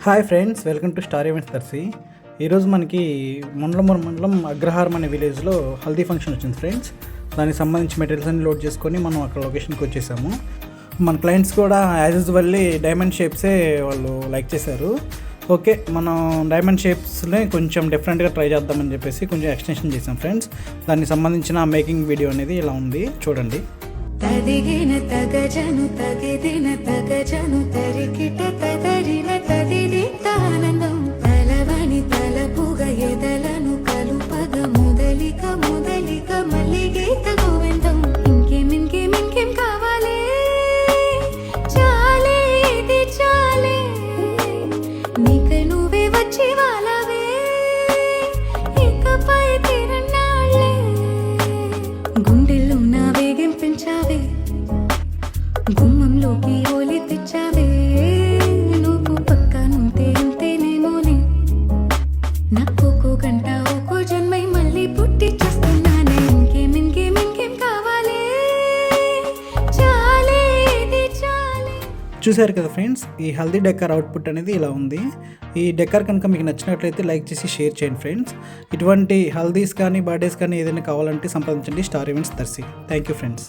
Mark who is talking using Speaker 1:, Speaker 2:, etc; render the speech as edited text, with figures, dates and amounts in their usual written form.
Speaker 1: Hi friends, welcome to star events Darsi. ఈరోజు మనకి మండలం అగ్రహారం అనే విలేజ్లో హల్దీ ఫంక్షన్ వచ్చింది ఫ్రెండ్స్. దానికి సంబంధించి మెటీరియల్స్ అన్ని లోడ్ చేసుకొని మనం అక్కడ లొకేషన్కి వచ్చేసాము. మన క్లయింట్స్ కూడా యాజ్ యూజువల్లీ డైమండ్ షేప్సే వాళ్ళు లైక్ చేశారు. ఓకే, మనం డైమండ్ షేప్స్ని కొంచెం డిఫరెంట్గా ట్రై చేద్దామని చెప్పేసి కొంచెం ఎక్స్టెన్షన్ చేసాం ఫ్రెండ్స్. దానికి సంబంధించిన మేకింగ్ వీడియో అనేది ఇలా ఉంది, చూడండి.
Speaker 2: తదిగిన తగజను తగిదిన తగజను తరికిట తదరిన తదిది తానందం తలవని తలపుగ ఎదలను కలుపగ మొదలిక మల్లిగీత గోవిందం. ఇంకేం కావాలే, చాలే ఇది చాలే, నీక నువ్వే వచ్చి వాళ్ళవే, ఇకపై తిరణాళ్ళే, గుండెల్లో నా వేగం పెంచావే, గుమ్మంలోకి హోలీ తెచ్చావే, నువ్వు పక్కనుంటే అంతేనేమోనే, నాకొక్కో గంట ఒక్కో జన్మై మళ్ళీ పుట్టి చేస్తున్నానే. ఇంకేం కావాలే, చాలే ఇది చాలే.
Speaker 1: చూశారు కదా ఫ్రెండ్స్, ఈ హల్దీ డెక్కర్ అవుట్పుట్ అనేది ఇలా ఉంది. ఈ డెక్కర్ కనుక మీకు నచ్చినట్లయితే లైక్ చేసి షేర్ చేయండి ఫ్రెండ్స్. ఇటువంటి హల్దీస్ కానీ బర్త్డేస్ కానీ ఏదైనా కావాలంటే సంప్రదించండి star events Darsi. Thank you friends.